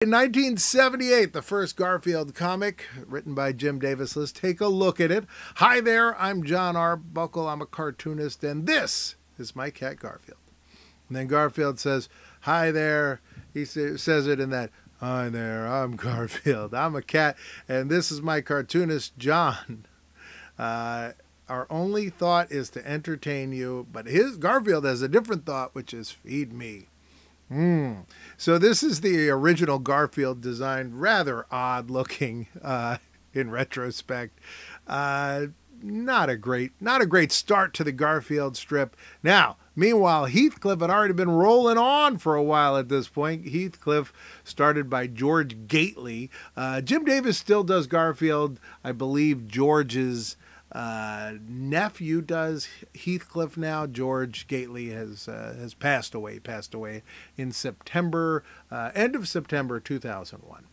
In 1978, the first Garfield comic, written by Jim Davis. Let's take a look at it. Hi there, I'm John Arbuckle. I'm a cartoonist, and this is my cat Garfield. And then Garfield says, hi there. He says it in that, hi there, I'm Garfield. I'm a cat, and this is my cartoonist, John. Our only thought is to entertain you, but Garfield has a different thought, which is feed me. So this is the original Garfield design, rather odd looking in retrospect. Not a great start to the Garfield strip. Now, meanwhile, Heathcliff had already been rolling on for a while at this point. Heathcliff, started by George Gately. Jim Davis still does Garfield. I believe George's nephew does Heathcliff now. George Gately has passed away in September, end of September 2001.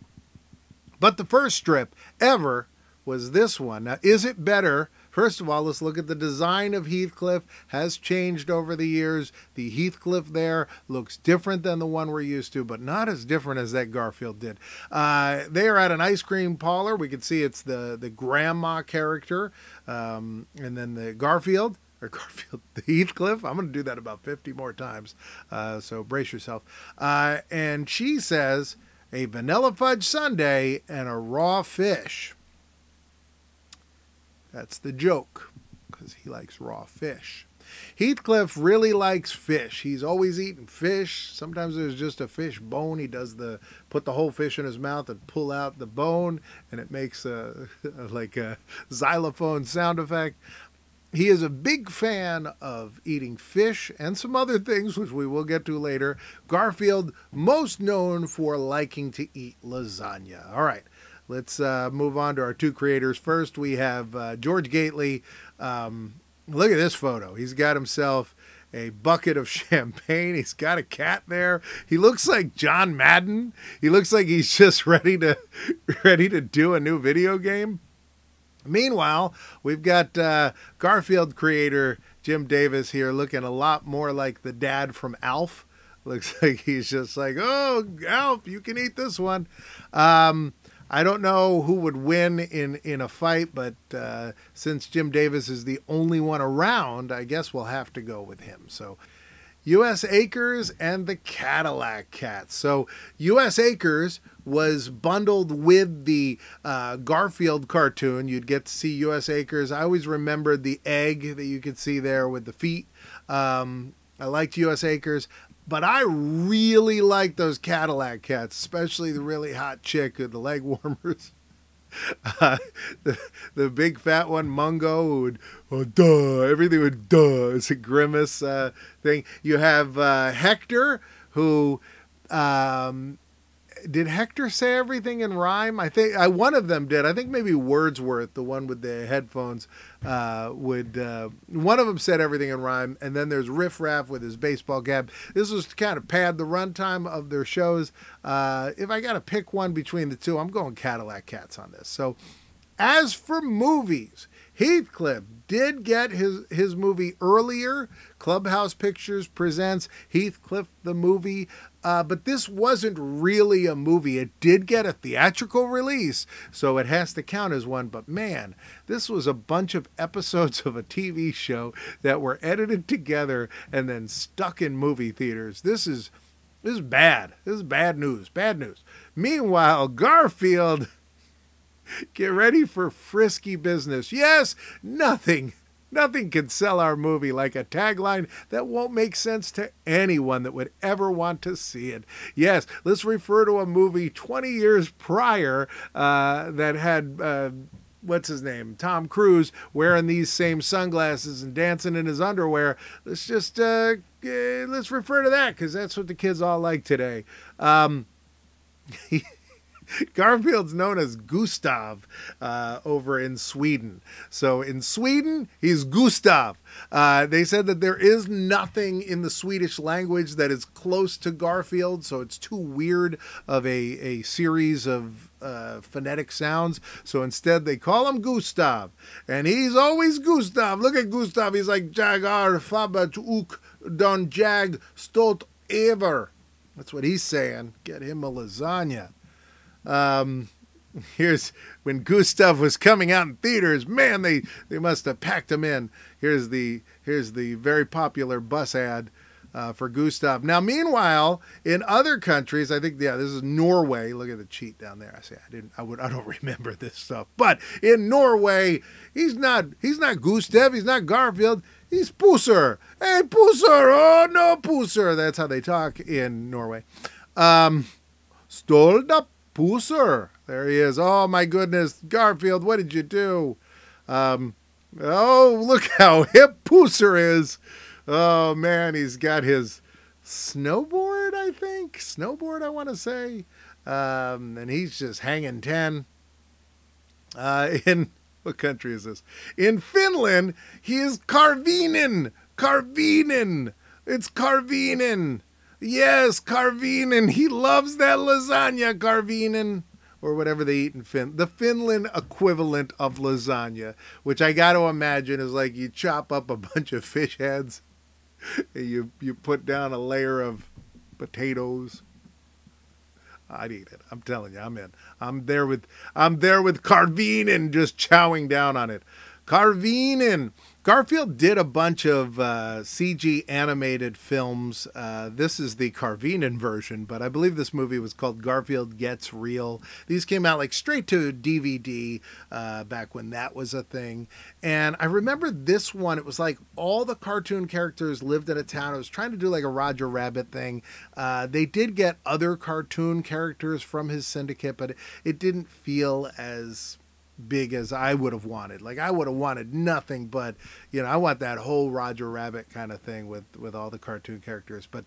But the first strip ever was this one. Now, is it better? First of all, let's look at the design of Heathcliff. Has changed over the years. The Heathcliff there looks different than the one we're used to, but not as different as that Garfield did. They are at an ice cream parlor. We can see it's the grandma character, and then the Garfield, the Heathcliff. I'm going to do that about 50 more times, so brace yourself. And she says, a vanilla fudge sundae and a raw fish. That's the joke, because he likes raw fish. Heathcliff really likes fish. He's always eating fish. Sometimes there's just a fish bone. He does put the whole fish in his mouth and pull out the bone, and it makes like a xylophone sound effect. He is a big fan of eating fish and some other things, which we will get to later. Garfield, most known for liking to eat lasagna. All right. Let's move on to our two creators. First, we have George Gately. Look at this photo. He's got himself a bucket of champagne. He's got a cat there. He looks like John Madden. He looks like he's just ready to do a new video game. Meanwhile, we've got Garfield creator Jim Davis here looking a lot more like the dad from Alf. Looks like he's just like, oh, Alf, you can eat this one. I don't know who would win in a fight, but since Jim Davis is the only one around, I guess we'll have to go with him. So, U.S. Acres and the Cadillac Cats. So, U.S. Acres was bundled with the Garfield cartoon. You'd get to see U.S. Acres. I always remembered the egg that you could see there with the feet. I liked U.S. Acres. But I really like those Cadillac Cats, especially the really hot chick with the leg warmers. The big fat one, Mungo, who would, oh, duh, everything would, duh. It's a grimace thing. You have Hector, who, did Hector say everything in rhyme? I think one of them did. I think maybe Wordsworth, the one with the headphones, one of them said everything in rhyme. And then there's Riff Raff with his baseball cap. This was to kind of pad the runtime of their shows. If I got to pick one between the two, I'm going Cadillac Cats on this. So as for movies, Heathcliff did get his movie earlier. Clubhouse Pictures presents Heathcliff the movie. But this wasn't really a movie. It did get a theatrical release, so it has to count as one. But man, this was a bunch of episodes of a TV show that were edited together and then stuck in movie theaters. This is bad. This is bad news. Bad news. Meanwhile, Garfield, get ready for frisky business. Yes, nothing can sell our movie like a tagline that won't make sense to anyone that would ever want to see it. Yes, let's refer to a movie 20 years prior that had, what's his name, Tom Cruise, wearing these same sunglasses and dancing in his underwear. Let's just, let's refer to that because that's what the kids all like today. Garfield's known as Gustav over in Sweden. So in Sweden, he's Gustav. They said that there is nothing in the Swedish language that is close to Garfield, so it's too weird of a series of phonetic sounds. So instead, they call him Gustav. And he's always Gustav. Look at Gustav. He's like Jagar Fabat Uk Don Jag Stot Ever. That's what he's saying. Get him a lasagna. Here's when Gustav was coming out in theaters. Man, they must have packed him in. Here's the very popular bus ad for Gustav. Now, meanwhile, in other countries, I think, yeah, this is Norway. Look at the cheat down there. I don't remember this stuff. But in Norway, he's not Gustav. He's not Garfield. He's Pusser. Hey, Pusser. Oh, no, Pusser. That's how they talk in Norway. Stolda Pusser. There he is. Oh, my goodness. Garfield, what did you do? Oh, look how hip Pusser is. Oh, man, he's got his snowboard, I think. Snowboard, I want to say. And he's just hanging 10. In what country is this? In Finland, he is Karvinen. Karvinen. It's Karvinen. Yes, Karvinen. He loves that lasagna, Karvinen. Or whatever they eat in Finland. The Finland equivalent of lasagna, which I got to imagine is like you chop up a bunch of fish heads. You put down a layer of potatoes. I'd eat it. I'm telling you, I'm in. I'm there with Karvinen just chowing down on it. Karvinen. Garfield did a bunch of CG animated films. This is the Karvinen version, but I believe this movie was called Garfield Gets Real. These came out like straight to DVD back when that was a thing. And I remember this one. It was like all the cartoon characters lived in a town. It was trying to do like a Roger Rabbit thing. They did get other cartoon characters from his syndicate, but it didn't feel as big as I would have wanted. Like I would have wanted nothing but, you know, I want that whole Roger Rabbit kind of thing with all the cartoon characters. But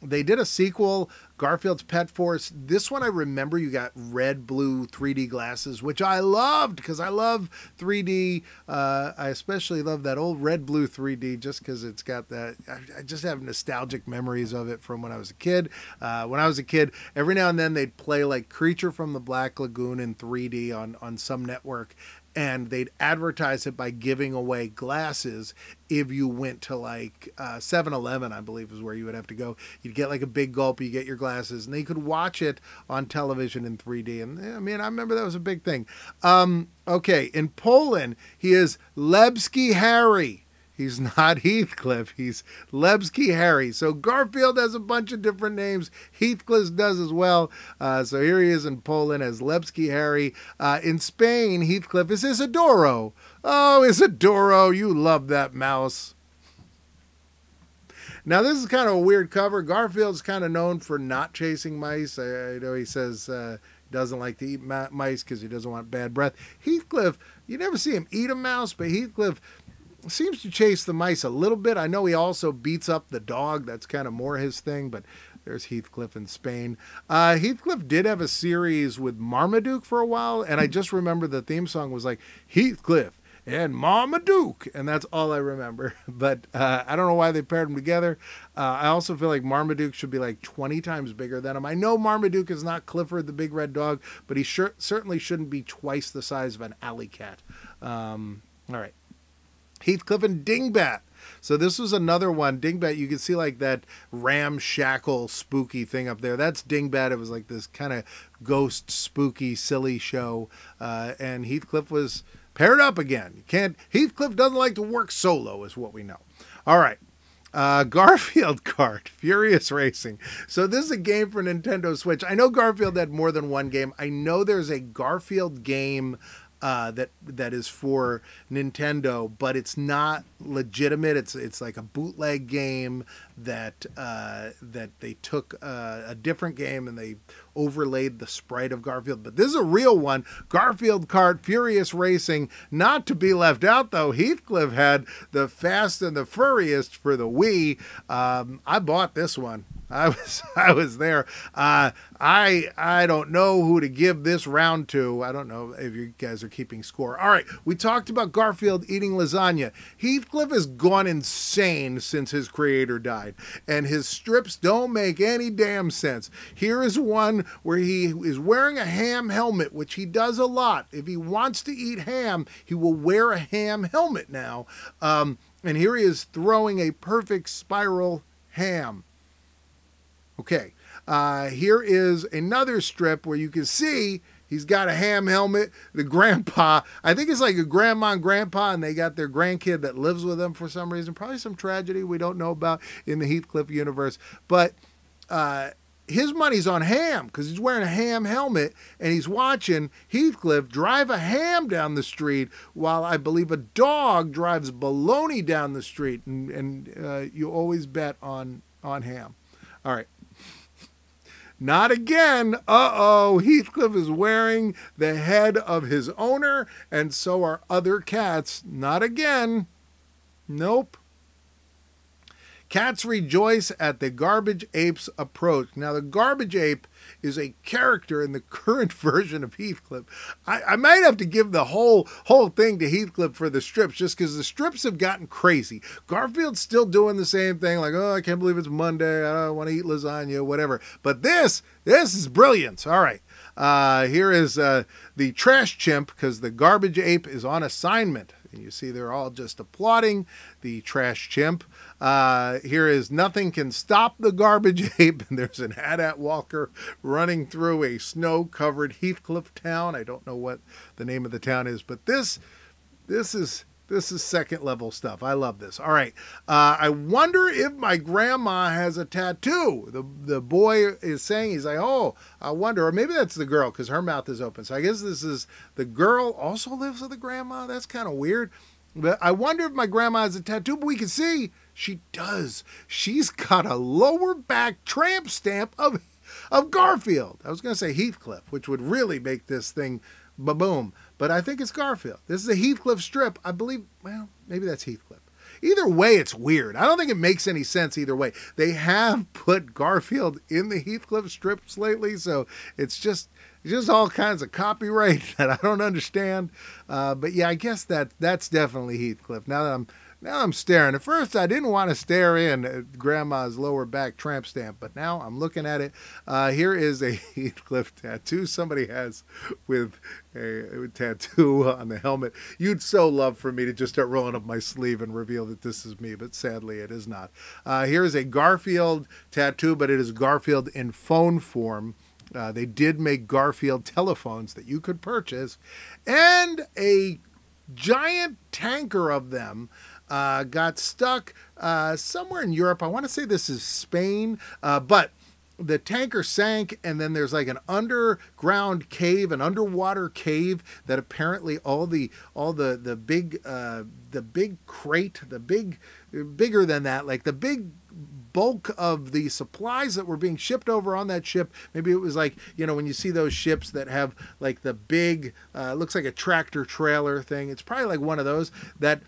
they did a sequel, Garfield's Pet Force. This one I remember you got red, blue 3D glasses, which I loved because I love 3D. I especially love that old red, blue 3D just because it's got that. I just have nostalgic memories of it from when I was a kid. When I was a kid, every now and then they'd play like Creature from the Black Lagoon in 3D on some network. And they'd advertise it by giving away glasses if you went to like 7-Eleven, I believe is where you would have to go. You'd get like a big gulp, you get your glasses, and then you could watch it on television in 3D. And I mean, I remember that was a big thing. Okay, in Poland, he is Lebski Harry. He's not Heathcliff. He's Lebski Harry. So Garfield has a bunch of different names. Heathcliff does as well. So here he is in Poland as Lebski Harry. In Spain, Heathcliff is Isidoro. Oh, Isidoro, you love that mouse. Now, this is kind of a weird cover. Garfield's kind of known for not chasing mice. I know he says he doesn't like to eat mice because he doesn't want bad breath. Heathcliff, you never see him eat a mouse, but Heathcliff seems to chase the mice a little bit. I know he also beats up the dog. That's kind of more his thing, but there's Heathcliff in Spain. Heathcliff did have a series with Marmaduke for a while, and I just remember the theme song was like Heathcliff and Marmaduke, and that's all I remember. But I don't know why they paired them together. I also feel like Marmaduke should be like 20 times bigger than him. I know Marmaduke is not Clifford the big red dog, but he certainly shouldn't be twice the size of an alley cat. All right. Heathcliff and Dingbat. So this was another one. Dingbat, you can see like that ramshackle spooky thing up there. That's Dingbat. It was like this kind of ghost spooky silly show. And Heathcliff was paired up again. Heathcliff doesn't like to work solo is what we know. All right. Garfield Kart, Furious Racing. So this is a game for Nintendo Switch. I know Garfield had more than one game. I know there's a Garfield game that is for Nintendo, but it's not legitimate. It's like a bootleg game that they took a different game and they overlaid the sprite of Garfield. But this is a real one. Garfield Kart Furious Racing. Not to be left out though, Heathcliff had the Fast and the Furriest for the Wii. I bought this one. I was there. I don't know who to give this round to. I don't know if you guys are keeping score. All right, we talked about Garfield eating lasagna. Heathcliff has gone insane since his creator died, and his strips don't make any damn sense. Here is one where he is wearing a ham helmet, which he does a lot. If he wants to eat ham, he will wear a ham helmet now. And here he is throwing a perfect spiral ham. Okay, Here is another strip where you can see he's got a ham helmet. The grandpa, I think it's like a grandma and grandpa, and they got their grandkid that lives with them for some reason. Probably some tragedy we don't know about in the Heathcliff universe. But his money's on ham because he's wearing a ham helmet and he's watching Heathcliff drive a ham down the street while I believe a dog drives bologna down the street. And you always bet on ham. All right. Not again. Uh-oh. Heathcliff is wearing the head of his owner, and so are other cats. Not again. Nope. Cats rejoice at the garbage ape's approach. Now, the garbage ape is a character in the current version of Heathcliff. I might have to give the whole thing to Heathcliff for the strips, just because the strips have gotten crazy. Garfield's still doing the same thing, like, oh, I can't believe it's Monday. I don't want to eat lasagna, whatever. But this is brilliance. All right. Here is the trash chimp, because the garbage ape is on assignment. And you see they're all just applauding the trash chimp. Here is nothing can stop the garbage ape. And there's an AT-AT walker running through a snow-covered Heathcliff town. I don't know what the name of the town is, but this is second-level stuff. I love this. All right. I wonder if my grandma has a tattoo. The boy is saying, he's like, oh, I wonder. Or maybe that's the girl because her mouth is open. So I guess this is the girl also lives with the grandma. That's kind of weird. But I wonder if my grandma has a tattoo. But we can see she does. She's got a lower back tramp stamp of Garfield. I was going to say Heathcliff, which would really make this thing ba-boom. But I think it's Garfield. This is a Heathcliff strip. I believe, well, maybe that's Heathcliff. Either way, it's weird. I don't think it makes any sense either way. They have put Garfield in the Heathcliff strips lately, so it's just all kinds of copyright that I don't understand. But yeah, I guess that's definitely Heathcliff. Now I'm staring. At first, I didn't want to stare in at Grandma's lower back tramp stamp, but now I'm looking at it. Here is a Heathcliff tattoo somebody has with a tattoo on the helmet. You'd so love for me to just start rolling up my sleeve and reveal that this is me, but sadly it is not. Here is a Garfield tattoo, but it is Garfield in phone form. They did make Garfield telephones that you could purchase, and a giant tanker of them got stuck somewhere in Europe. I want to say this is Spain, but the tanker sank, and then there's like an underground cave, an underwater cave that apparently all the big crate, bigger than that, like the big bulk of the supplies that were being shipped over on that ship. Maybe it was like, when you see those ships that have like the big, looks like a tractor trailer thing. It's probably like one of those that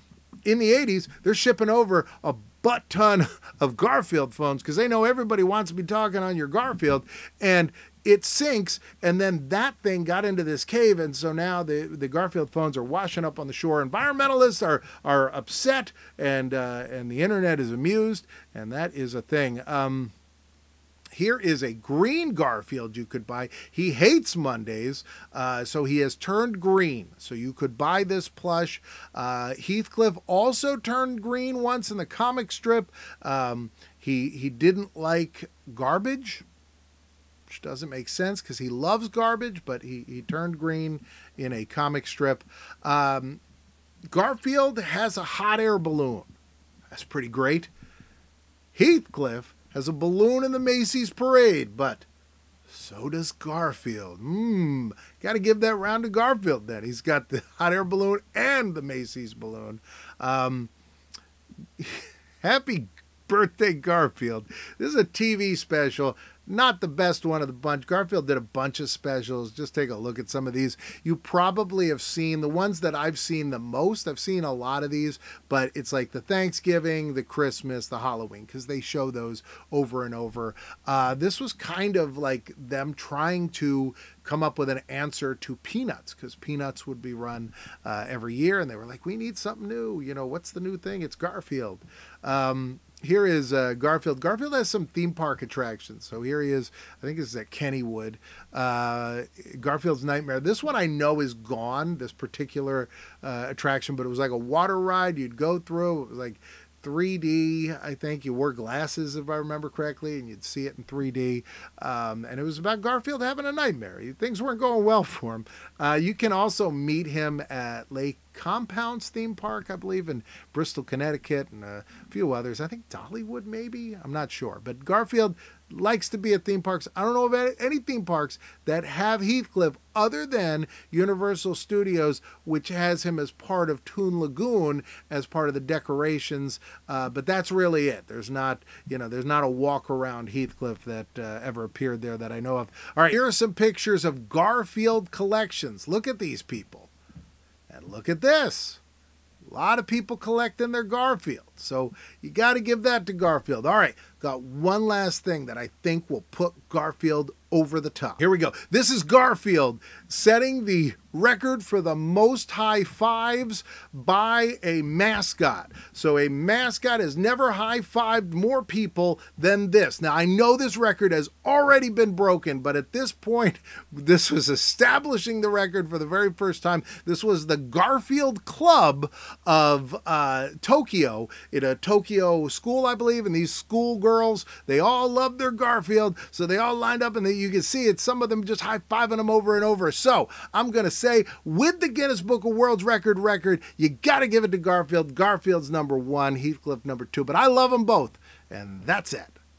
in the 80s, they're shipping over a butt ton of Garfield phones because they know everybody wants to be talking on your Garfield, and it sinks, and then that thing got into this cave, and so now the Garfield phones are washing up on the shore. Environmentalists are upset, and the internet is amused, and that is a thing. Here is a green Garfield you could buy. He hates Mondays, so he has turned green. So you could buy this plush. Heathcliff also turned green once in the comic strip. He didn't like garbage, which doesn't make sense because he loves garbage, but he turned green in a comic strip. Garfield has a hot air balloon. That's pretty great. Heathcliff has a balloon in the Macy's parade, but so does Garfield. Got to give that round to Garfield then. He's got the hot air balloon and the Macy's balloon. Happy birthday, Garfield. This is a TV special. Not the best one of the bunch. Garfield did a bunch of specials. Just take a look at some of these. You probably have seen the ones that I've seen the most. I've seen a lot of these, but it's like the Thanksgiving, the Christmas, the Halloween, because they show those over and over. This was kind of like them trying to come up with an answer to Peanuts, because Peanuts would be run every year, and they were like, we need something new. What's the new thing? It's Garfield. Here is Garfield. Garfield has some theme park attractions. So here he is. I think this is at Kennywood. Garfield's Nightmare. This one I know is gone, this particular attraction, but it was like a water ride you'd go through. It was like 3D, I think. You wore glasses, if I remember correctly, and you'd see it in 3D. And it was about Garfield having a nightmare. Things weren't going well for him. You can also meet him at Lake Compounds theme park, I believe, in Bristol, Connecticut, and a few others. I think Dollywood, maybe? I'm not sure. But Garfield likes to be at theme parks. I don't know of any theme parks that have Heathcliff other than Universal Studios, which has him as part of Toon Lagoon as part of the decorations. But that's really it. There's not a walk around Heathcliff that ever appeared there that I know of. All right, here are some pictures of Garfield collections. Look at these people. And look at this. A lot of people collecting their Garfield. So you got to give that to Garfield. All right, got one last thing that I think will put Garfield over the top. Here we go. This is Garfield setting the record for the most high fives by a mascot. So a mascot has never high-fived more people than this. Now, I know this record has already been broken, but at this point, this was establishing the record for the very first time. This was the Garfield Club of Tokyo, in a Tokyo school, I believe, and these schoolgirls, they all love their Garfield, so they all lined up, and you can see it, some of them just high-fiving them over and over. So I'm going to say, with the Guinness Book of World Record, you got to give it to Garfield. Garfield's #1, Heathcliff #2, but I love them both, and that's it.